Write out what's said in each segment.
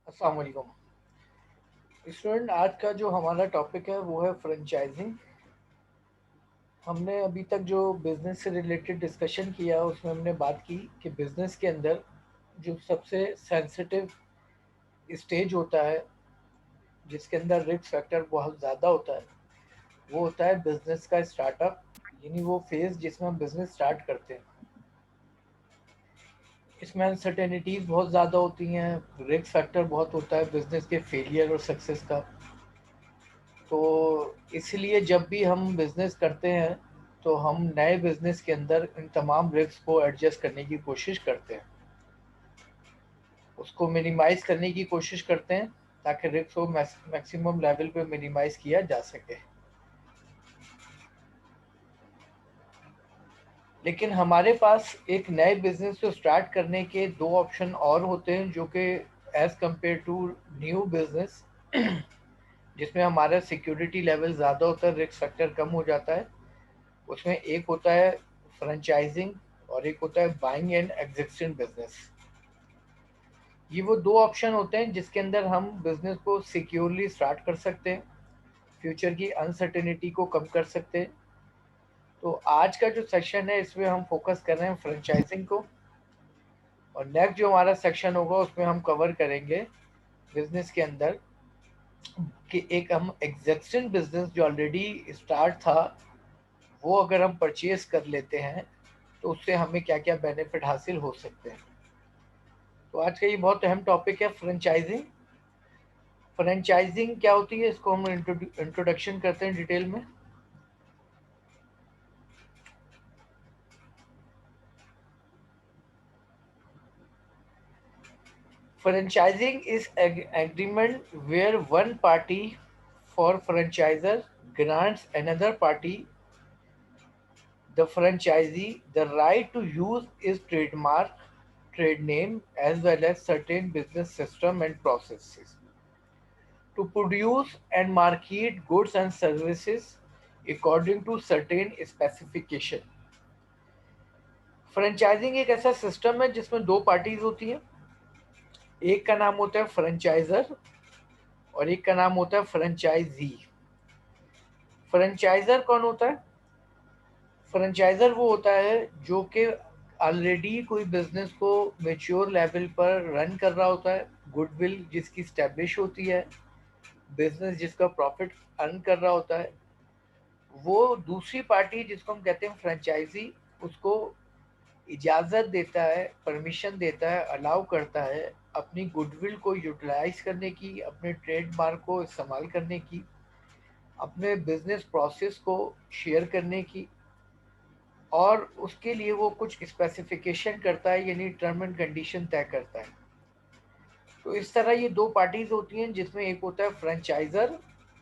अस्सलाम वालेकुम स्टूडेंट। आज का जो हमारा टॉपिक है वो है फ्रेंचाइजिंग। हमने अभी तक जो बिज़नेस से रिलेटेड डिस्कशन किया उसमें हमने बात की कि बिज़नेस के अंदर जो सबसे सेंसिटिव स्टेज होता है, जिसके अंदर रिस्क फैक्टर बहुत ज़्यादा होता है, वो होता है बिज़नेस का स्टार्टअप, यानी वो फेज़ जिसमें हम बिज़नेस स्टार्ट करते हैं। इसमें अनसर्टेनिटीज़ बहुत ज़्यादा होती हैं, रिस्क फैक्टर बहुत होता है बिज़नेस के फेलियर और सक्सेस का। तो इसलिए जब भी हम बिज़नेस करते हैं तो हम नए बिज़नेस के अंदर इन तमाम रिस्क को एडजस्ट करने की कोशिश करते हैं, उसको मिनिमाइज़ करने की कोशिश करते हैं ताकि रिस्क को मैक्सिमम लेवल पे मिनिमाइज़ किया जा सके। लेकिन हमारे पास एक नए बिज़नेस को स्टार्ट करने के दो ऑप्शन और होते हैं जो कि as compare to new business जिसमें हमारा सिक्योरिटी लेवल ज़्यादा होता है, रिस्क फैक्टर कम हो जाता है। उसमें एक होता है फ्रेंचाइजिंग और एक होता है बाइंग एंड एग्जिस्टिंग बिजनेस। ये वो दो ऑप्शन होते हैं जिसके अंदर हम बिजनेस को सिक्योरली स्टार्ट कर सकते हैं, फ्यूचर की अनसर्टेनिटी को कम कर सकते हैं। तो आज का जो सेक्शन है इसमें हम फोकस कर रहे हैं फ्रेंचाइजिंग को, और नेक्स्ट जो हमारा सेक्शन होगा उसमें हम कवर करेंगे बिजनेस के अंदर कि एक हम एग्जिस्टिंग बिजनेस जो ऑलरेडी स्टार्ट था वो अगर हम परचेज कर लेते हैं तो उससे हमें क्या क्या बेनिफिट हासिल हो सकते हैं। तो आज का ये बहुत अहम टॉपिक है फ्रेंचाइजिंग। फ्रेंचाइजिंग क्या होती है इसको हम इंट्रोडक्शन करते हैं डिटेल में। Franchising is agreement where one party for franchisor grants another party, the franchisee, the right to use its trademark, trade name, as well as certain business system and processes to produce and market goods and services according to certain specification। Franchising एक ऐसा system है जिसमें दो parties होती हैं, एक का नाम होता है फ्रेंचाइजर और एक का नाम होता है फ्रेंचाइजी। फ्रेंचाइजर कौन होता है? फ्रेंचाइजर वो होता है जो कि ऑलरेडी कोई बिजनेस को मेच्योर लेवल पर रन कर रहा होता है, गुडविल जिसकी स्टैब्लिश होती है, बिजनेस जिसका प्रॉफिट अर्न कर रहा होता है। वो दूसरी पार्टी जिसको हम कहते हैं फ्रेंचाइजी, उसको इजाज़त देता है, परमिशन देता है, अलाउ करता है अपनी गुडविल को यूटिलाइज करने की, अपने ट्रेडमार्क को इस्तेमाल करने की, अपने बिजनेस प्रोसेस को शेयर करने की, और उसके लिए वो कुछ स्पेसिफिकेशन करता है, यानी टर्म एंड कंडीशन तय करता है। तो इस तरह ये दो पार्टीज होती हैं जिसमें एक होता है फ्रेंचाइजर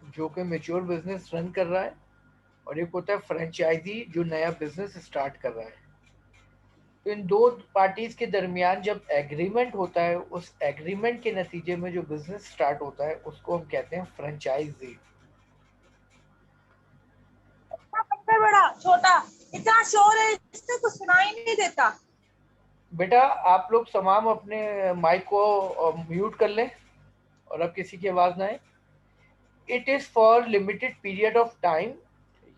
जो कि मेच्योर बिजनेस रन कर रहा है, और एक होता है फ्रेंचाइजी जो नया बिजनेस स्टार्ट कर रहा है। तो इन दो पार्टीज के दरमियान जब एग्रीमेंट होता है, उस एग्रीमेंट के नतीजे में जो बिजनेस स्टार्ट होता है उसको हम कहते हैं फ्रेंचाइजी। पत्थर बड़ा छोटा, इतना शोर है इससे कुछ सुनाई नहीं देता। बेटा आप लोग तमाम अपने माइक को म्यूट कर लें और अब किसी की आवाज़ ना आए। It is for limited period of time.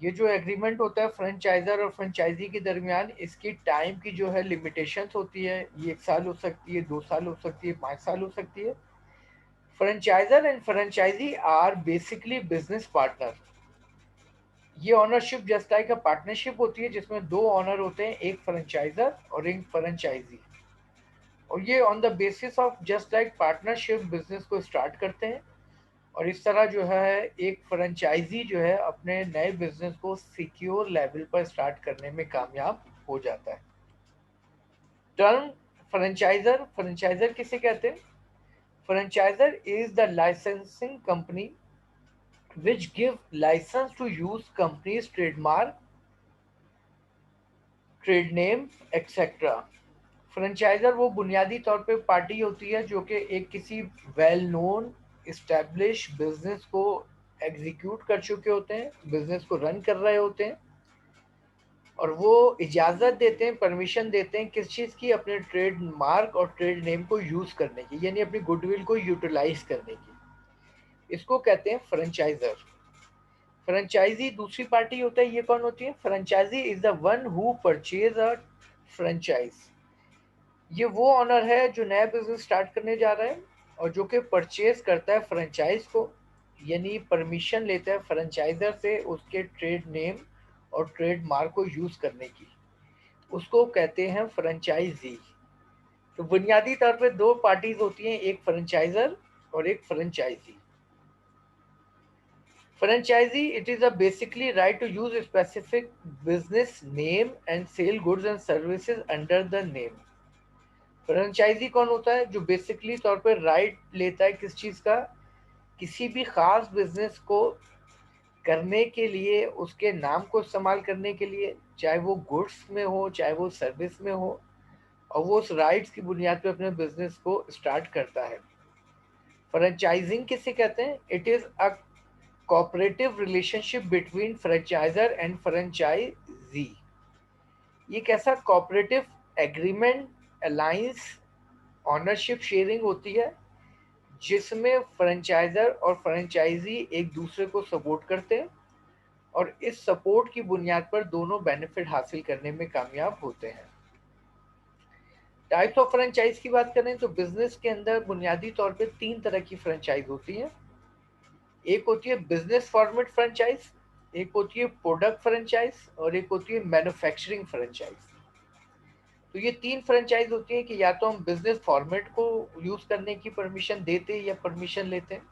ये जो एग्रीमेंट होता है फ्रेंचाइजर और फ्रेंचाइजी के दरमियान, इसकी टाइम की जो है लिमिटेशंस होती है। ये 1 साल हो सकती है, 2 साल हो सकती है, 5 साल हो सकती है। Franchiser and franchisee are basically business partner. ये ownership just like a partnership होती है जिसमें दो ऑनर होते हैं, एक फ्रेंचाइजर और एक फ्रेंचाइजी, और ये on the basis of just like partnership business को स्टार्ट करते हैं। और इस तरह जो है एक फ्रेंचाइजी जो है अपने नए बिजनेस को सिक्योर लेवल पर स्टार्ट करने में कामयाब हो जाता है। टर्म फ्रेंचाइजर, फ्रेंचाइजर किसे कहते हैं? Franchisor is the licensing company which give license to use company's trademark, trade name etcetera. Franchisor वो बुनियादी तौर पे पार्टी होती है जो कि एक किसी वेल नोन इस्टेब्लिश बिजनेस को एग्जीक्यूट कर चुके होते हैं, बिजनेस को रन कर रहे होते हैं, और वो इजाज़त देते हैं, परमिशन देते हैं किस चीज़ की, अपने ट्रेड मार्क और ट्रेड नेम को यूज़ करने की, यानी अपनी गुडविल को यूटिलाइज करने की। इसको कहते हैं फ्रेंचाइजर। फ्रेंचाइजी दूसरी पार्टी होता है, ये कौन होती है? Franchisee is the one who purchase a franchise. ये वो ऑनर है जो नया बिजनेस स्टार्ट करने जा रहा है और जो कि परचेज करता है फ्रेंचाइज को, यानी परमिशन लेता है फ्रेंचाइजर से उसके ट्रेड नेम और ट्रेड मार्क को यूज करने की, उसको कहते हैं फ्रेंचाइजी। तो बुनियादी तौर पे दो पार्टीज होती हैं, एक फ्रेंचाइजर और एक franchise. Franchisee, it is a basically right to use a specific business name and sell goods and services under the name. Franchisee कौन होता है? जो बेसिकली तौर पर राइट लेता है किस चीज़ का? किसी भी खास बिजनेस को करने के लिए, उसके नाम को इस्तेमाल करने के लिए, चाहे वो गुड्स में हो चाहे वो सर्विस में हो, और वो उस राइट्स की बुनियाद पर अपने बिजनेस को स्टार्ट करता है। फ्रेंचाइजिंग किसे कहते हैं? It is a cooperative relationship between franchisor and franchisee. ये कैसा cooperative agreement, alliance, ownership sharing होती है जिसमें फ्रेंचाइजर और फ्रेंचाइजी एक दूसरे को सपोर्ट करते हैं और इस सपोर्ट की बुनियाद पर दोनों बेनिफिट हासिल करने में कामयाब होते हैं। टाइप्स ऑफ फ्रेंचाइज की बात करें तो बिजनेस के अंदर बुनियादी तौर पे तीन तरह की फ्रेंचाइज होती है। एक होती है बिजनेस फॉर्मेट फ्रेंचाइज, एक होती है प्रोडक्ट फ्रेंचाइज और एक होती है मैन्युफैक्चरिंग फ्रेंचाइज। तो ये तीन फ्रेंचाइज होती है कि या तो हम बिजनेस फॉर्मेट को यूज करने की परमिशन देते या परमिशन लेते हैं,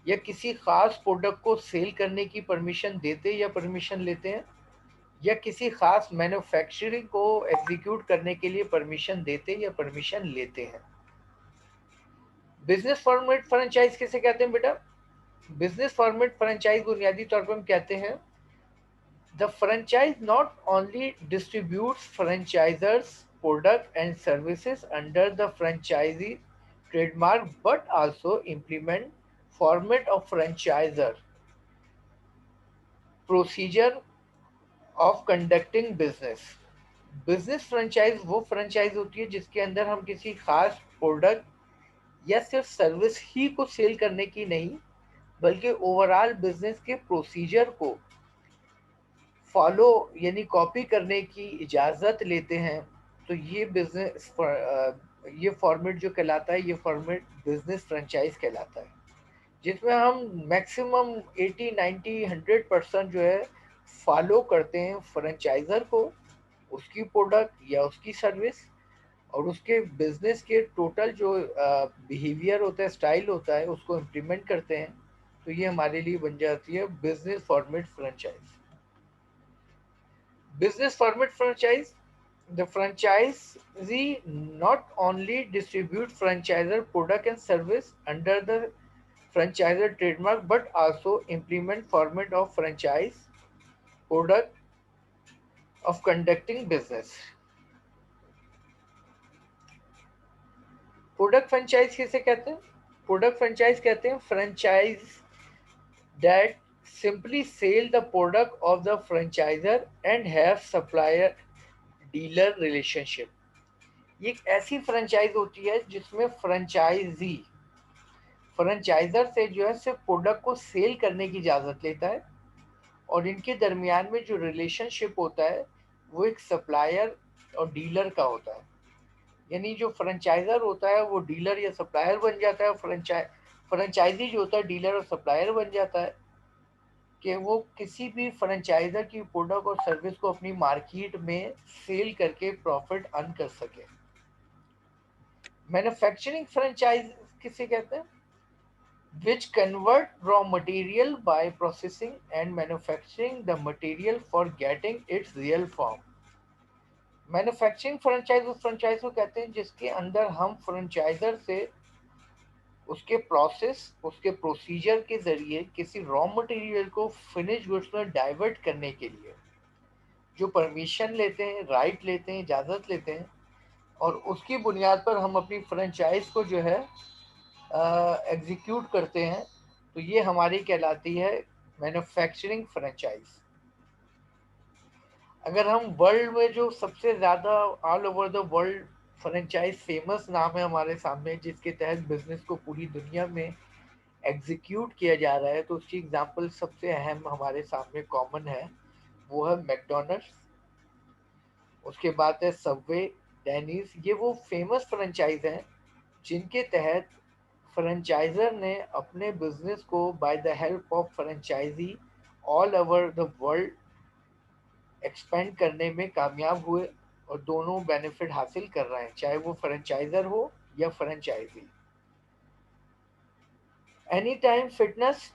या किसी खास प्रोडक्ट को सेल करने की परमिशन देते या परमिशन लेते हैं, या किसी खास मैन्युफैक्चरिंग को एग्जीक्यूट करने के लिए परमिशन देते या परमिशन लेते हैं। बिजनेस फॉर्मेट फ्रेंचाइज किसे कहते हैं बेटा? बिजनेस फॉर्मेट फ्रेंचाइज बुनियादी तौर पर हम कहते हैं the franchise not only distributes franchiser's product and services under the franchisee trademark but also implement format of franchiser procedure of conducting business. Business franchise वो फ्रेंचाइज होती है जिसके अंदर हम किसी खास प्रोडक्ट या सिर्फ सर्विस ही को सेल करने की नहीं, बल्कि ओवरऑल बिजनेस के प्रोसीजर को फॉलो यानी कॉपी करने की इजाज़त लेते हैं। तो ये बिजनेस ये फॉर्मेट जो कहलाता है, ये फॉर्मेट बिजनेस फ्रेंचाइज कहलाता है, जिसमें हम मैक्सिमम 80 90 100% जो है फॉलो करते हैं फ्रेंचाइजर को, उसकी प्रोडक्ट या उसकी सर्विस और उसके बिजनेस के टोटल जो बिहेवियर होता है, स्टाइल होता है, उसको इम्प्लीमेंट करते हैं। तो ये हमारे लिए बन जाती है business format franchise. Business format franchise. The franchisee not only distribute franchisor product and service under the franchisor trademark but also implement format of franchise product of conducting business. Product franchise किसे कहते हैं? Product franchise कहते हैं franchise that simply sell the product of the franchisor and have supplier dealer relationship. ये एक ऐसी franchise होती है जिसमें फ्रेंचाइजी फ्रेंचाइजर से जो है सिर्फ प्रोडक्ट को सेल करने की इजाज़त लेता है और इनके दरमियान में जो रिलेशनशिप होता है वो एक सप्लायर और डीलर का होता है। यानी जो फ्रेंचाइजर होता है वो डीलर या सप्लायर बन जाता है, फ्रेंचाइजी जो होता है डीलर और सप्लायर बन जाता है कि वो किसी भी फ्रेंचाइजर की प्रोडक्ट और सर्विस को अपनी मार्केट में सेल करके प्रॉफिट अर्न कर सके। मैन्युफैक्चरिंग फ्रेंचाइज किसे कहते हैं? which convert raw material by processing and manufacturing the material for getting its real form. Manufacturing franchise उस फ्रेंचाइज को कहते हैं जिसके अंदर हम फ्रेंचाइजर से उसके प्रोसेस, उसके प्रोसीजर के जरिए किसी रॉ मटेरियल को फिनिश गुड्स में डाइवर्ट करने के लिए जो परमिशन लेते हैं, राइट लेते हैं, इजाज़त लेते हैं और उसकी बुनियाद पर हम अपनी फ्रेंचाइज को जो है एग्जीक्यूट करते हैं। तो ये हमारी कहलाती है मैन्युफैक्चरिंग फ्रेंचाइज। अगर हम वर्ल्ड में जो सबसे ज़्यादा all over the world franchise famous नाम है हमारे सामने, जिसके तहत बिजनेस को पूरी दुनिया में एग्जीक्यूट किया जा रहा है, तो उसकी एग्जांपल सबसे अहम हमारे सामने कॉमन है, वो है मैकडोनल्ड्स। उसके बाद है सबवे, डेनिस। ये वो फेमस फ्रेंचाइज हैं जिनके तहत फ्रेंचाइजर ने अपने बिजनेस को by the help of franchisee all over the world expand करने में कामयाब हुए, और दोनों बेनिफिट हासिल कर रहे हैं, चाहे वो फ्रेंचाइजर हो या franchisee. Anytime Fitness.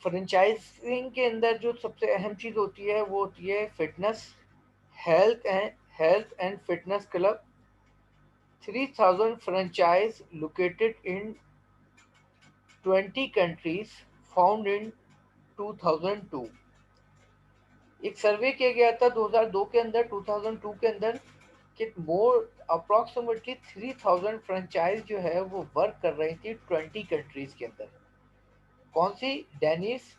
Franchising के अंदर जो सबसे अहम चीज़ होती है वो होती है fitness. Health and fitness club, 3000 franchise located in 20 countries, found in 2002। एक सर्वे किया गया था 2002 के अंदर, 2002 के अंदर, कि मोर अप्रॉक्सीमेटली 3000 फ्रेंचाइज जो है वो वर्क कर रही थी 20 कंट्रीज के अंदर। कौन सी? डेनिस।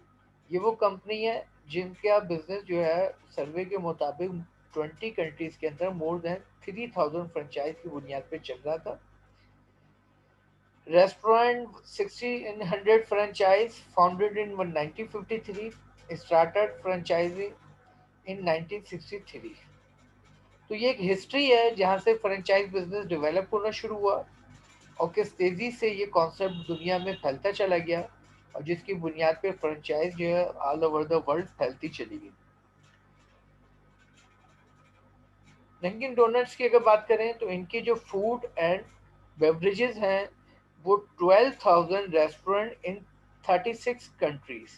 ये वो कंपनी है जिनका बिजनेस जो है सर्वे के मुताबिक 20 कंट्रीज के अंदर मोर देन 3000 फ्रेंचाइज की बुनियाद पे चल रहा था। Restaurant 1600 franchise founded in 1953, started franchising in 1963। तो ये एक हिस्ट्री है जहाँ से फ्रेंचाइज बिजनेस डेवलप होना शुरू हुआ और किस तेजी से ये कॉन्सेप्ट दुनिया में फैलता चला गया, और जिसकी बुनियाद पे फ्रेंचाइज जो है ऑल ओवर द वर्ल्ड फैलती चली गई। डंकिन डोनट्स की अगर बात करें तो इनकी जो फूड एंड बेवरेजेस हैं वो 12,000 restaurant in 36 countries,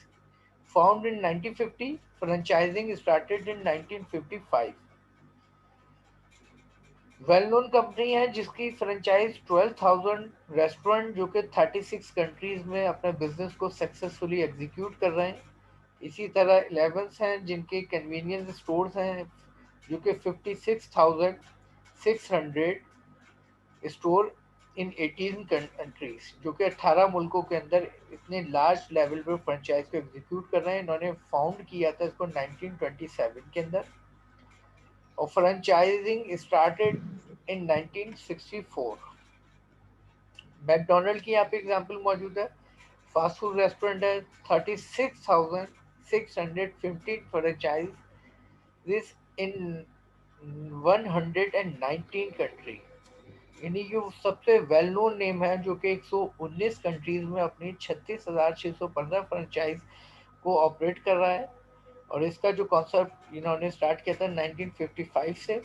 found in 1950, franchising started in 1955। Well known company है जिसकी फ्रेंचाइज 12,000 रेस्टोरेंट जो कि 36 कंट्रीज में अपने बिजनेस को सक्सेसफुली एग्जीक्यूट कर रहे हैं। इसी तरह 11 हैं जिनके कन्वीनियंस स्टोर्स हैं जो कि 56,600 स्टोर इन 18 कंट्रीज, जो कि 18 मुल्कों के अंदर इतने लार्ज लेवल पर फ्रेंचाइज को एग्जीक्यूट कर रहे हैं। इन्होंने फाउंड किया था इसको 1927 के अंदर, और फ्रेंचाइजिंग स्टार्टेड इन 1964। मैकडोनल्ड की यहाँ पे एग्जांपल मौजूद है, फास्ट फूड रेस्टोरेंट है, 36,615 फ्रेंचाइज इन 119 कंट्री। यानी जो सबसे वेल नोन नेम है जो कि 119 कंट्रीज में अपनी 36,615 फ्रेंचाइज को ऑपरेट कर रहा है। और इसका जो कॉन्सेप्ट इन्होंने स्टार्ट किया था 1955 से,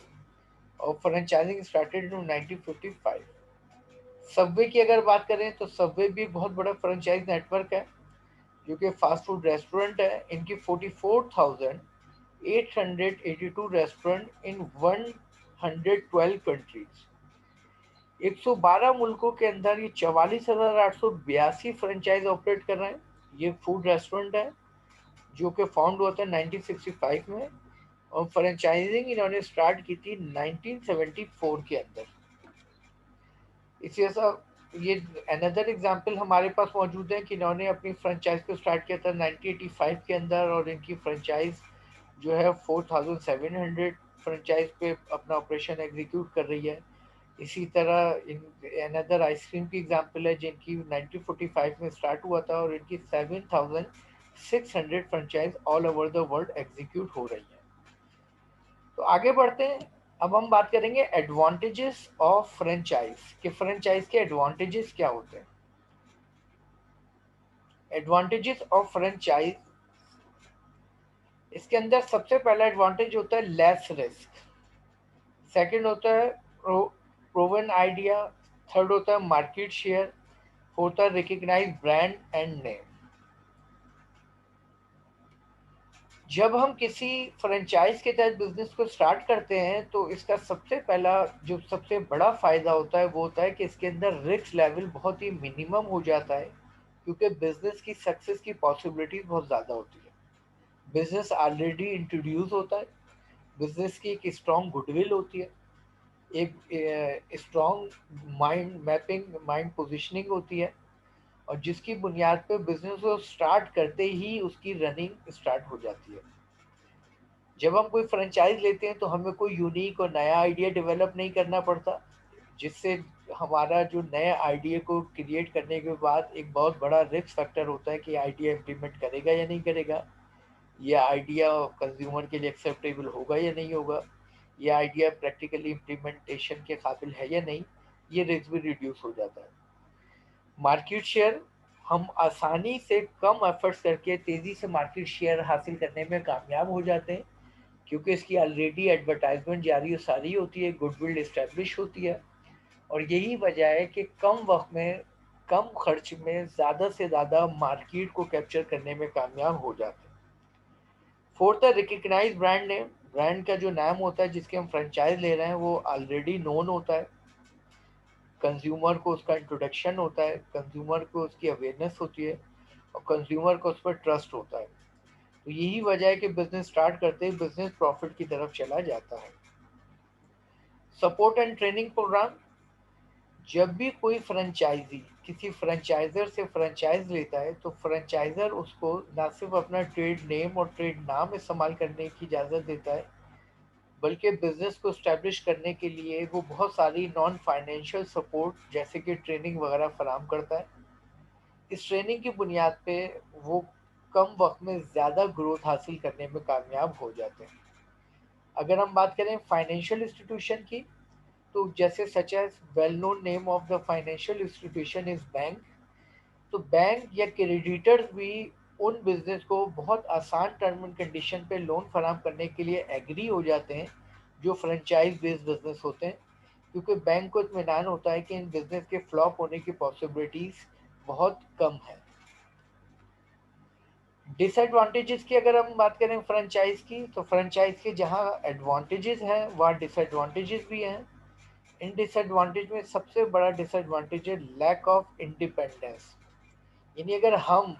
और फ्रेंचाइजिंग स्टार्टेड इन 1955। सबवे की अगर बात करें तो सबवे भी बहुत बड़ा फ्रेंचाइज नेटवर्क है जो कि फास्ट फूड रेस्टोरेंट है। इनकी 44,882 रेस्टोरेंट इन 112 कंट्रीज, 112 मुल्कों के अंदर ये 44,882 फ्रेंचाइज ऑपरेट कर रहे हैं। ये फूड रेस्टोरेंट है जो कि फाउंड हुआ था 1965 में, और फ्रेंचाइजिंग इन्होंने स्टार्ट की थी 1974 के अंदर। इसी ऐसा ये अनदर एग्जांपल हमारे पास मौजूद है कि इन्होंने अपनी फ्रेंचाइज को स्टार्ट किया था 1985 के अंदर, और इनकी फ्रेंचाइज जो है 4,700 फ्रेंचाइज पे अपना ऑपरेशन एग्जीक्यूट कर रही है। इसी तरह अनदर आइसक्रीम की एग्जांपल है जिनकी 1945 में स्टार्ट हुआ था, और इनकी 7,600 franchise all over the world execute हो रही है। तो आगे बढ़ते हैं। अब हम बात करेंगे एडवांटेजेस ऑफ फ्रेंचाइज, कि फ्रेंचाइज के एडवांटेजेस क्या होते हैं। एडवांटेजेस ऑफ फ्रेंचाइज, इसके अंदर सबसे पहला एडवांटेज होता है लेस रिस्क, सेकंड होता है प्रोवन आइडिया, थर्ड होता है मार्केट शेयर, फोर्थ है रिकग्नाइज ब्रांड एंड नेम। जब हम किसी फ्रेंचाइज के तहत बिजनेस को स्टार्ट करते हैं तो इसका सबसे पहला जो सबसे बड़ा फायदा होता है वो होता है कि इसके अंदर रिस्क लेवल बहुत ही मिनिमम हो जाता है, क्योंकि बिजनेस की सक्सेस की पॉसिबिलिटीज बहुत ज़्यादा होती है। बिजनेस ऑलरेडी इंट्रोड्यूस होता है, बिजनेस की एक स्ट्रॉन्ग गुडविल होती है, एक strong mind mapping, mind positioning होती है, और जिसकी बुनियाद पे बिजनेस को स्टार्ट करते ही उसकी रनिंग स्टार्ट हो जाती है। जब हम कोई फ्रेंचाइज लेते हैं तो हमें कोई यूनिक और नया आइडिया डेवलप नहीं करना पड़ता, जिससे हमारा जो नए आइडिया को क्रिएट करने के बाद एक बहुत बड़ा रिस्क फैक्टर होता है कि आइडिया इम्प्लीमेंट करेगा या नहीं करेगा, ये आइडिया कंज्यूमर के लिए एक्सेप्टेबल होगा या नहीं होगा, ये आइडिया प्रैक्टिकली इम्प्लीमेंटेशन के काबिल है या नहीं, ये रिस्क भी रिड्यूस हो जाता है। मार्केट शेयर, हम आसानी से कम एफर्ट्स करके तेज़ी से मार्केट शेयर हासिल करने में कामयाब हो जाते हैं, क्योंकि इसकी ऑलरेडी एडवर्टाइजमेंट जारी और सारी होती है, गुडविल इस्टेब्लिश होती है, और यही वजह है कि कम वक्त में कम खर्च में ज़्यादा से ज़्यादा मार्केट को कैप्चर करने में कामयाब हो जाते हैं। फोर्थ है रिकग्नाइज ब्रांड नेम। ब्रांड का जो नाम होता है जिसके हम फ्रेंचाइज ले रहे हैं वो ऑलरेडी नोन होता है, कंज्यूमर को उसका इंट्रोडक्शन होता है, कंज्यूमर को उसकी अवेयरनेस होती है, और कंज्यूमर को उस पर ट्रस्ट होता है। तो यही वजह है कि बिजनेस स्टार्ट करते ही बिजनेस प्रॉफिट की तरफ चला जाता है। सपोर्ट एंड ट्रेनिंग प्रोग्राम, जब भी कोई फ्रेंचाइजी किसी फ्रेंचाइजर से फ्रेंचाइज लेता है तो फ्रेंचाइजर उसको ना सिर्फ अपना ट्रेड नेम और ट्रेड नाम इस्तेमाल करने की इजाज़त देता है, बल्कि बिजनेस को स्टैब्लिश करने के लिए वो बहुत सारी नॉन फाइनेंशियल सपोर्ट जैसे कि ट्रेनिंग वगैरह फराहम करता है। इस ट्रेनिंग की बुनियाद पे वो कम वक्त में ज़्यादा ग्रोथ हासिल करने में कामयाब हो जाते हैं। अगर हम बात करें फाइनेंशियल इंस्टीट्यूशन की, तो जैसे such as well known name of the financial institution is bank, तो बैंक या क्रेडिटर्स भी उन बिजनेस को बहुत आसान टर्म एंड कंडीशन पे लोन फराहम करने के लिए एग्री हो जाते हैं जो फ्रेंचाइज बेस्ड बिजनेस होते हैं, क्योंकि बैंक को इत्मीनान होता है कि इन बिजनेस के फ्लॉप होने की पॉसिबिलिटीज बहुत कम है। डिसएडवांटेजेस की अगर हम बात करें फ्रेंचाइज की, तो फ्रेंचाइज के जहाँ एडवांटेजेस हैं वहाँ डिसएडवांटेजेस भी हैं। इन डिसएडवांटेज में सबसे बड़ा डिसएडवांटेज है लैक ऑफ इंडिपेंडेंस। यानी अगर हम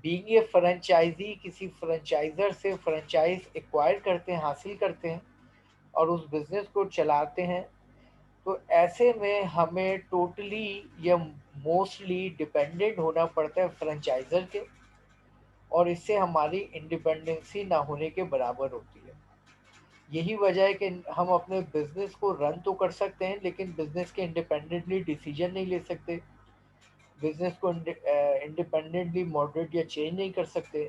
बीइंग ए फ्रेंचाइजी किसी फ्रेंचाइजर से फ्रेंचाइज एक्वायर करते हैं, हासिल करते हैं और उस बिजनेस को चलाते हैं, तो ऐसे में हमें टोटली या मोस्टली डिपेंडेंट होना पड़ता है फ्रेंचाइजर के, और इससे हमारी इंडिपेंडेंसी ना होने के बराबर होती है। यही वजह है कि हम अपने बिजनेस को रन तो कर सकते हैं लेकिन बिजनेस के इंडिपेंडेंटली डिसीजन नहीं ले सकते, बिजनेस को इंडिपेंडेंटली मॉडरेट या चेंज नहीं कर सकते,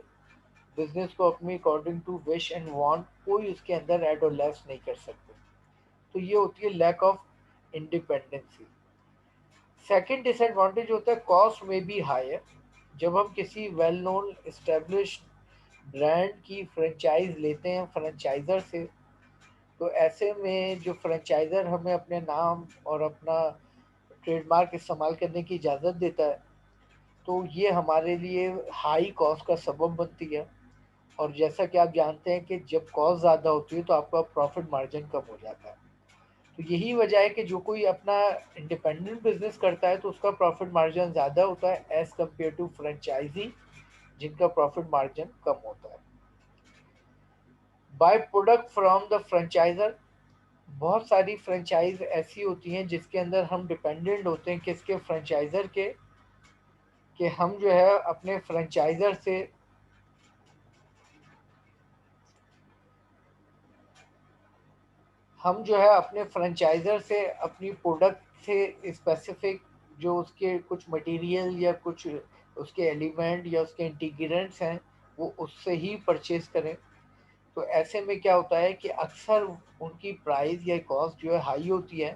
बिजनेस को अपनी according to wish and want कोई उसके अंदर ऐड और लेस नहीं कर सकते। तो ये होती है lack of independency. Second disadvantage होता है कॉस्ट में भी हायर। जब हम किसी वेल नोन एस्टेब्लिश्ड ब्रांड की फ्रेंचाइज लेते हैं फ्रेंचाइजर से, तो ऐसे में जो फ्रेंचाइजर हमें अपने नाम और अपना ट्रेडमार्क इस्तेमाल करने की इजाज़त देता है, तो ये हमारे लिए हाई कॉस्ट का सबब बनती है। और जैसा कि आप जानते हैं कि जब कॉस्ट ज़्यादा होती है तो आपका प्रॉफिट मार्जिन कम हो जाता है। तो यही वजह है कि जो कोई अपना इंडिपेंडेंट बिजनेस करता है तो उसका प्रॉफिट मार्जिन ज़्यादा होता है एज़ कम्पेयर टू फ्रेंचाइजी जिनका प्रॉफिट मार्जिन कम होता है। By product from the franchisor, बहुत सारी फ्रेंचाइज ऐसी होती हैं जिसके अंदर हम डिपेंडेंट होते हैं किसके, फ्रेंचाइजर के, कि हम जो है अपने फ्रेंचाइजर से अपने फ्रेंचाइजर से अपनी प्रोडक्ट से स्पेसिफिक जो उसके कुछ मटेरियल या कुछ उसके एलिमेंट या उसके इंटीग्रेंट्स हैं वो उससे ही परचेज करें। तो ऐसे में क्या होता है कि अक्सर उनकी प्राइस या कॉस्ट जो है हाई होती है,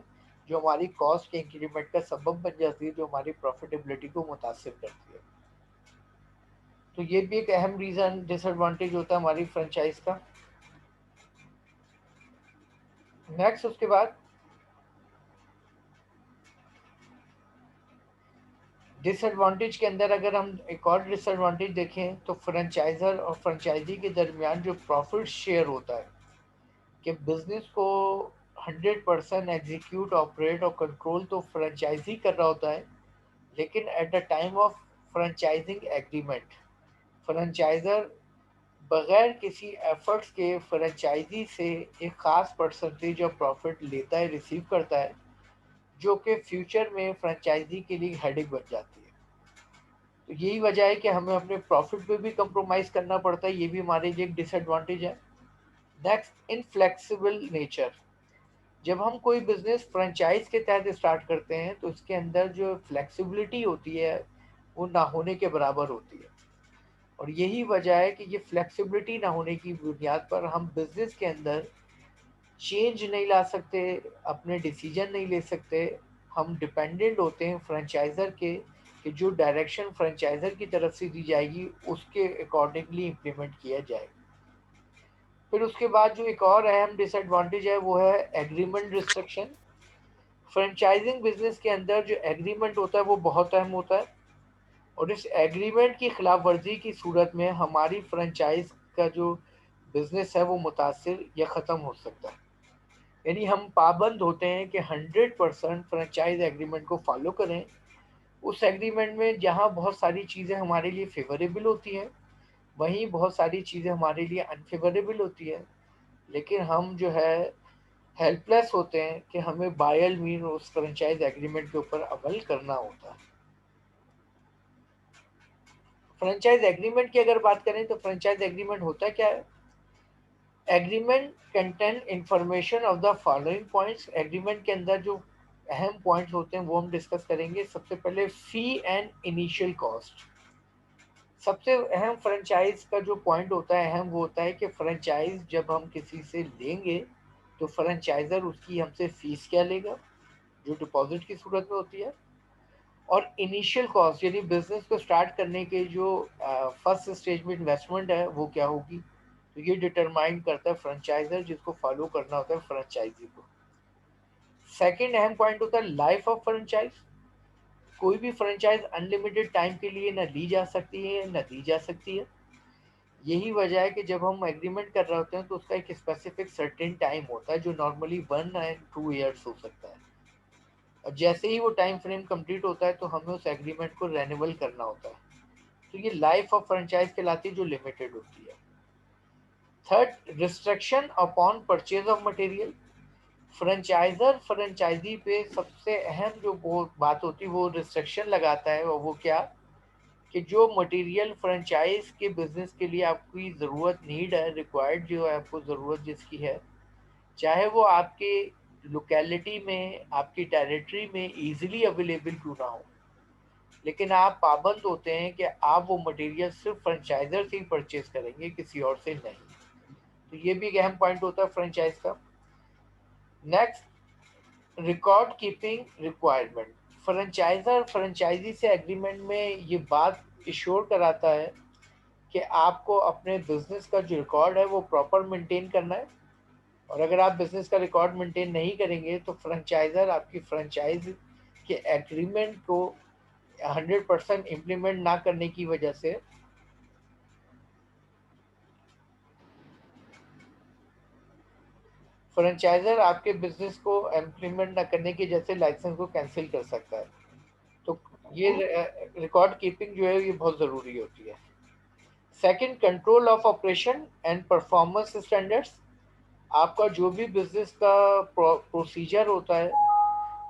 जो हमारी कॉस्ट के इंक्रीमेंट का सबब बन जाती है, जो हमारी प्रॉफिटेबिलिटी को मुतासिर करती है। तो ये भी एक अहम रीज़न डिसएडवांटेज होता है हमारी फ्रेंचाइज का। नेक्स्ट उसके बाद डिसएडवांटेज के अंदर अगर हम एक और डिसएडवांटेज देखें तो फ्रेंचाइजर और फ्रेंचाइजी के दरमियान जो प्रॉफिट शेयर होता है कि बिजनेस को 100% एग्जीक्यूट ऑपरेट और कंट्रोल तो फ्रेंचाइजी कर रहा होता है, लेकिन at the time of franchising agreement franchisor बगैर किसी एफर्ट्स के फ्रेंचाइजी से एक ख़ास परसेंटेज ऑफ प्रॉफिट लेता है, रिसीव करता है, जो कि फ्यूचर में फ्रेंचाइजी के लिए हेडेक बन जाती है। तो यही वजह है कि हमें अपने प्रॉफिट पे भी कंप्रोमाइज़ करना पड़ता है, ये भी हमारे लिए एक डिसएडवांटेज है। Next, inflexible nature. जब हम कोई बिजनेस फ्रेंचाइज के तहत स्टार्ट करते हैं तो इसके अंदर जो फ्लेक्सिबिलिटी होती है वो ना होने के बराबर होती है, और यही वजह है कि ये फ्लेक्सिबिलिटी ना होने की बुनियाद पर हम बिजनेस के अंदर चेंज नहीं ला सकते, अपने डिसीजन नहीं ले सकते। हम डिपेंडेंट होते हैं फ्रेंचाइज़र के कि जो डायरेक्शन फ्रेंचाइज़र की तरफ से दी जाएगी उसके अकॉर्डिंगली इम्प्लीमेंट किया जाएगा। फिर उसके बाद जो एक और अहम डिसएडवांटेज है वो है एग्रीमेंट रिस्ट्रिक्शन। फ्रेंचाइजिंग बिजनेस के अंदर जो एग्रीमेंट होता है वो बहुत अहम होता है, और इस एग्रीमेंट की खिलाफ वर्जी की सूरत में हमारी फ्रेंचाइज का जो बिजनेस है वो मुतासिर या ख़त्म हो सकता है। यानी हम पाबंद होते हैं कि 100% फ्रेंचाइज एग्रीमेंट को फॉलो करें। उस एग्रीमेंट में जहाँ बहुत सारी चीज़ें हमारे लिए फेवरेबल होती हैं, वहीं बहुत सारी चीज़ें हमारे लिए अनफेवरेबल होती हैं, लेकिन हम जो है हेल्पलेस होते हैं कि हमें बाय मीन उस फ्रेंचाइज एग्रीमेंट के ऊपर अमल करना होता है। फ्रेंचाइज एग्रीमेंट की अगर बात करें तो फ्रेंचाइज एग्रीमेंट होता क्या है? Agreement contain information of the following points. Agreement के अंदर जो अहम पॉइंट्स होते हैं वो हम डिस्कस करेंगे। सबसे पहले फी एंड इनिशियल कॉस्ट। सबसे अहम फ्रेंचाइज का जो पॉइंट होता है अहम वो होता है कि फ्रेंचाइज जब हम किसी से लेंगे तो फ्रेंचाइजर उसकी हमसे फीस क्या लेगा, जो डिपॉजिट की सूरत में होती है, और इनिशियल कॉस्ट यानी बिजनेस को स्टार्ट करने के जो फर्स्ट स्टेज में इन्वेस्टमेंट है वो क्या होगी। तो ये डिटरमाइन करता है फ्रेंचाइजर जिसको फॉलो करना होता है फ्रेंचाइजी को। सेकंड अहम पॉइंट होता है लाइफ ऑफ फ्रेंचाइज। कोई भी फ्रेंचाइज अनलिमिटेड टाइम के लिए ना ली जा सकती है ना दी जा सकती है। यही वजह है कि जब हम एग्रीमेंट कर रहे होते हैं तो उसका एक स्पेसिफिक सर्टेन टाइम होता है जो नॉर्मली 1 एंड 2 ईयर्स हो सकता है, और जैसे ही वो टाइम फ्रेम कंप्लीट होता है तो हमें उस एग्रीमेंट को रेन्यूअल करना होता है। तो ये लाइफ ऑफ फ्रेंचाइज कहलाती है जो लिमिटेड होती है। Third, restriction upon purchase of material. Franchisor franchisee पे सबसे अहम जो बात होती है वो रिस्ट्रिक्शन लगाता है, और वो क्या कि जो मटेरियल फ्रेंचाइज के बिजनेस के लिए आपकी ज़रूरत नीड है, रिक्वायर्ड जो है आपको ज़रूरत जिसकी है, चाहे वो आपके लोकेलिटी में आपकी टेरिटरी में इजीली अवेलेबल क्यों ना हो, लेकिन आप पाबंद होते हैं कि आप वो मटेरियल सिर्फ फ्रेंचाइजर से ही परचेज करेंगे, किसी और से नहीं। तो ये भी एक अहम पॉइंट होता है फ्रेंचाइज का। Next, record keeping requirement. Franchisor franchisee से एग्रीमेंट में ये बात इश्योर कराता है कि आपको अपने बिजनेस का जो रिकॉर्ड है वो प्रॉपर मेंटेन करना है, और अगर आप बिजनेस का रिकॉर्ड मेंटेन नहीं करेंगे तो फ्रेंचाइजर आपकी फ्रेंचाइज के एग्रीमेंट को 100% इम्प्लीमेंट ना करने की वजह से फ्रेंचाइजर आपके बिजनेस को इम्प्लीमेंट ना करने की वजह से लाइसेंस को कैंसिल कर सकता है। तो ये रिकॉर्ड कीपिंग जो है ये बहुत ज़रूरी होती है। Second, control of operation and performance standards. आपका जो भी बिजनेस का प्रोसीजर होता है,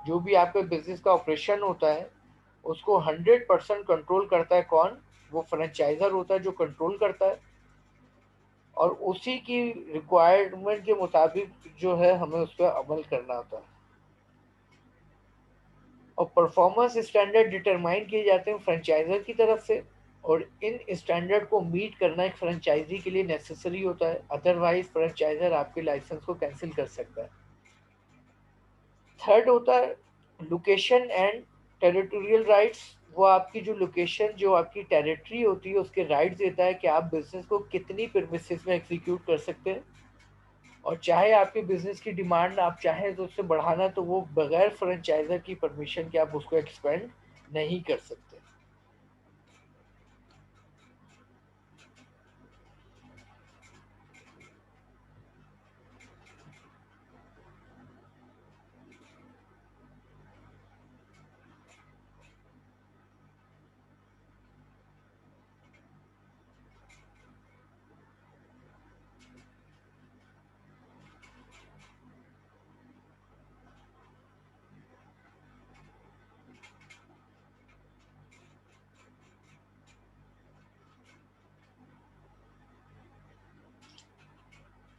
जो भी आपके बिजनेस का ऑपरेशन होता है, उसको 100% कंट्रोल करता है कौन? वो फ्रेंचाइजर होता है जो कंट्रोल करता है, और उसी की रिक्वायरमेंट के मुताबिक जो है हमें उस पर अमल करना होता है। और परफॉर्मेंस स्टैंडर्ड डिटरमाइन किए जाते हैं फ्रेंचाइजर की तरफ से, और इन स्टैंडर्ड को मीट करना एक फ्रेंचाइजी के लिए नेसेसरी होता है, अदरवाइज फ्रेंचाइजर आपके लाइसेंस को कैंसिल कर सकता है। थर्ड होता है लोकेशन एंड टेरिटोरियल राइट्स। वो आपकी जो लोकेशन जो आपकी टेरिटरी होती है उसके राइट्स देता है कि आप बिजनेस को कितनी प्रीमिसेस में एग्जीक्यूट कर सकते हैं, और चाहे आपके बिजनेस की डिमांड आप चाहें तो उससे बढ़ाना, तो वो बगैर फ्रेंचाइजर की परमिशन के आप उसको एक्सपेंड नहीं कर सकते।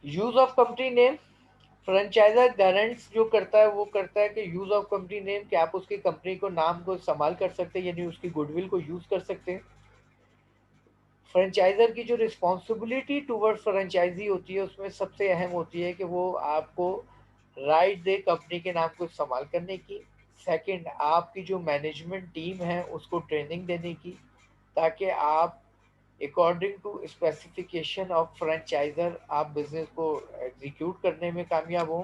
Use of company name, franchiser grants जो करता है वो करता है कि यूज ऑफ कंपनी नेम, कि आप उसकी कंपनी को नाम को इस्तेमाल कर सकते हैं, यानी उसकी गुडविल को यूज कर सकते हैं। फ्रेंचाइजर की जो रिस्पॉन्सिबिलिटी टूवर्ड्स फ्रेंचाइजी होती है उसमें सबसे अहम होती है कि वो आपको राइट दे कंपनी के नाम को इस्तेमाल करने की। सेकंड, आपकी जो मैनेजमेंट टीम है उसको ट्रेनिंग देने की, ताकि आप according to specification of franchisor आप बिजनेस को एग्जीक्यूट करने में कामयाब हो।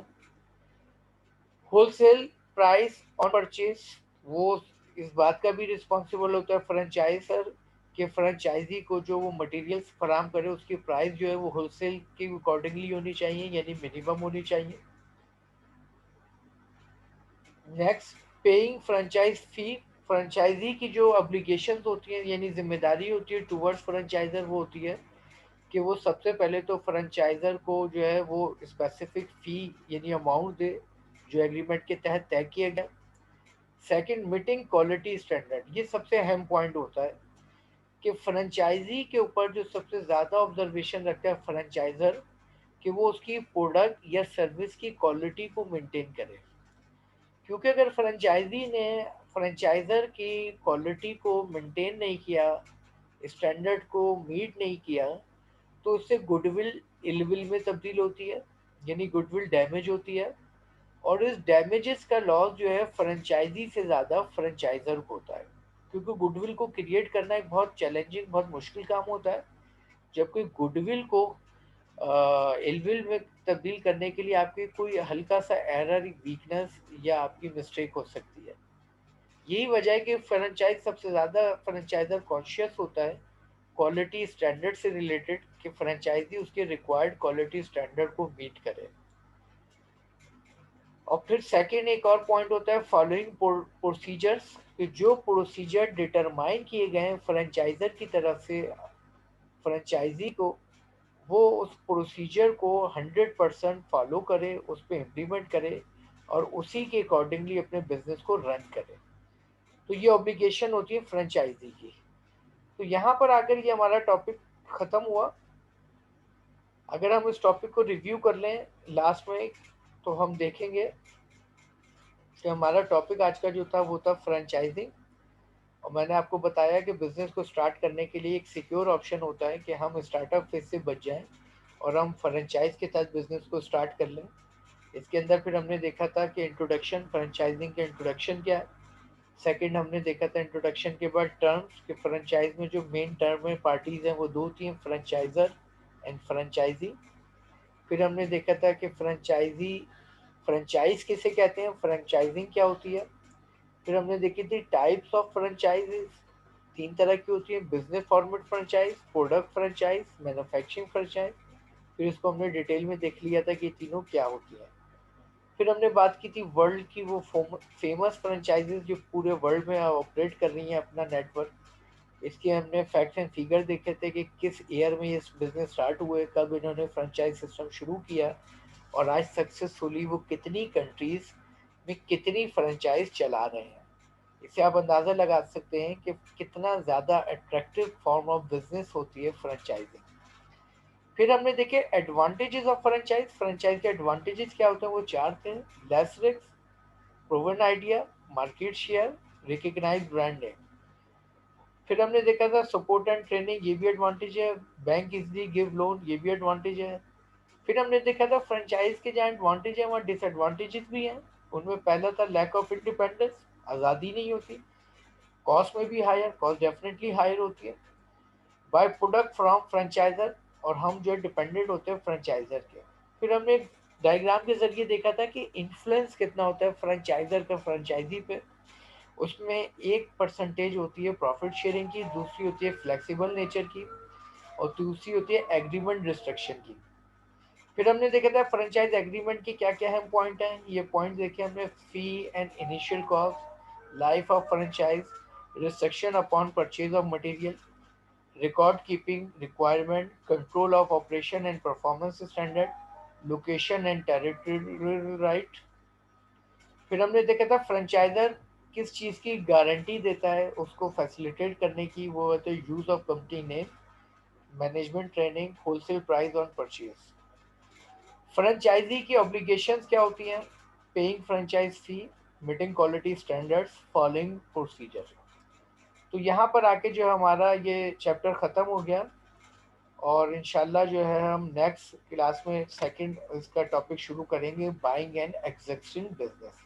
होलसेल प्राइस ऑन परचेज, वो इस बात का भी रिस्पॉन्सिबल होता है फ्रेंचाइजर कि फ्रेंचाइजी को जो वो मटेरियल्स फराम करे उसकी प्राइस जो है वो होलसेल के अकॉर्डिंगली होनी चाहिए, यानी मिनिमम होनी चाहिए। नेक्स्ट, पेइंग फ्रेंचाइज फी, फ्रेंचाइजी की जो ऑब्लिगेशन होती है यानी जिम्मेदारी होती है टूवर्ड्स फ्रेंचाइजर, वो होती है कि वो सबसे पहले तो फ्रेंचाइजर को जो है वो स्पेसिफिक फी यानी अमाउंट दे जो एग्रीमेंट के तहत तय किया गया। सेकंड, मीटिंग क्वालिटी स्टैंडर्ड, ये सबसे अहम पॉइंट होता है कि फ्रेंचाइजी के ऊपर जो सबसे ज़्यादा ऑब्जर्वेशन रखता है फ्रेंचाइजर, कि वो उसकी प्रोडक्ट या सर्विस की क्वालिटी को मेंटेन करे। क्योंकि अगर फ्रेंचाइजी ने फ्रेंचाइजर की क्वालिटी को मेंटेन नहीं किया, स्टैंडर्ड को मीट नहीं किया, तो उससे गुडविल इलविल में तब्दील होती है, यानी गुडविल डैमेज होती है। और इस डैमेजेस का लॉस जो है फ्रेंचाइजी से ज़्यादा फ्रेंचाइजर को होता है, क्योंकि गुडविल को क्रिएट करना एक बहुत चैलेंजिंग, बहुत मुश्किल काम होता है। जबकि गुडविल को इलविल में तब्दील करने के लिए आपकी कोई हल्का सा एरर, वीकनेस या आपकी मिस्टेक हो सकती है। यही वजह है कि फ्रेंचाइज सबसे ज़्यादा फ्रेंचाइजर कॉन्शियस होता है क्वालिटी स्टैंडर्ड से रिलेटेड, कि फ्रेंचाइजी उसके रिक्वायर्ड क्वालिटी स्टैंडर्ड को मीट करे। और फिर सेकेंड एक और पॉइंट होता है फॉलोइंग प्रोसीजर्स, कि जो प्रोसीजर डिटरमाइन किए गए हैं फ्रेंचाइजर की तरफ से फ्रेंचाइजी को, वो उस प्रोसीजर को 100% फॉलो करे, उस पर इम्प्लीमेंट करे और उसी के अकॉर्डिंगली अपने बिजनेस को रन करे। तो ये ऑब्लिगेशन होती है फ्रेंचाइजी की। तो यहाँ पर आकर ये हमारा टॉपिक ख़त्म हुआ। अगर हम इस टॉपिक को रिव्यू कर लें लास्ट में, तो हम देखेंगे कि हमारा टॉपिक आज का जो था वो था फ्रेंचाइजिंग। और मैंने आपको बताया कि बिज़नेस को स्टार्ट करने के लिए एक सिक्योर ऑप्शन होता है कि हम स्टार्टअप फेज से बच जाएं और हम फ्रेंचाइज के तहत बिज़नेस को स्टार्ट कर लें। इसके अंदर फिर हमने देखा था कि इंट्रोडक्शन, फ्रेंचाइजिंग के इंट्रोडक्शन क्या है। सेकंड, हमने देखा था इंट्रोडक्शन के बाद टर्म्स, कि फ्रेंचाइज में जो मेन टर्म है पार्टीज हैं वो दो थी, फ्रेंचाइजर एंड फ्रेंचाइजी। फिर हमने देखा था कि फ्रेंचाइज किसे कहते हैं, फ्रेंचाइजिंग क्या होती है। फिर हमने देखी थी टाइप्स ऑफ फ्रेंचाइजीज, तीन तरह की होती है, business format franchise, product franchise, manufacturing franchise. फिर इसको हमने डिटेल में देख लिया था कि तीनों क्या होती है। फिर हमने बात की थी वर्ल्ड की वो फेमस फ्रेंचाइजीज जो पूरे वर्ल्ड में ऑपरेट कर रही हैं अपना नेटवर्क। इसके हमने फैक्ट एंड फिगर देखे थे कि किस ईयर में ये बिजनेस स्टार्ट हुए, कब इन्होंने फ्रेंचाइज सिस्टम शुरू किया और आज सक्सेसफुली वो कितनी कंट्रीज में कितनी फ्रेंचाइज चला रहे हैं। इससे आप अंदाज़ा लगा सकते हैं कि कितना ज़्यादा अट्रैक्टिव फॉर्म ऑफ बिजनेस होती है फ्रेंचाइजिंग। फिर हमने देखे एडवांटेजेस ऑफ फ्रेंचाइज। फ्रेंचाइज के एडवांटेजेस क्या होते हैं, वो चार थे। Less risk, proven idea, market share, recognise brand name. फिर हमने देखा था सपोर्ट एंड ट्रेनिंग, ये भी एडवांटेज है। बैंक इजली गिव लोन, ये भी एडवांटेज है। फिर हमने देखा था फ्रेंचाइज के जहाँ एडवांटेज है वहाँ डिसएडवांटेजेस भी हैं। उनमें पहला था लैक ऑफ इंडिपेंडेंस, आज़ादी नहीं होती। कॉस्ट में भी हायर, कॉस्ट डेफिनेटली हायर होती है। बाय प्रोडक्ट फ्रॉम फ्रेंचाइजर, और हम जो है डिपेंडेंट होते हैं फ्रेंचाइजर के। फिर हमने एक डायग्राम के जरिए देखा था कि इन्फ्लुएंस कितना होता है फ्रेंचाइजर का फ्रेंचाइजी पे। उसमें एक परसेंटेज होती है प्रॉफिट शेयरिंग की, दूसरी होती है फ्लेक्सिबल नेचर की, और तीसरी होती है एग्रीमेंट रिस्ट्रिक्शन की। फिर हमने देखा था फ्रेंचाइज एग्रीमेंट के क्या क्या अहम पॉइंट हैं। ये पॉइंट देखे हमने, fee and initial cost, life of franchise, restriction upon purchase of material, record keeping requirement, control of operation and performance standard, location and territorial right। फिर हमने देखा था फ्रेंचाइजर किस चीज़ की गारंटी देता है उसको फैसिलिटेट करने की, वो है तो use of company name, management training, wholesale price on purchase. Franchisee की ऑब्लिगेशंस क्या होती हैं? Paying franchise fee, meeting quality standards, following procedure. तो यहाँ पर आके जो हमारा ये चैप्टर ख़त्म हो गया, और इंशाल्लाह जो है हम नेक्स्ट क्लास में सेकंड इसका टॉपिक शुरू करेंगे, बाइंग एंड एग्जिस्टिंग बिजनेस।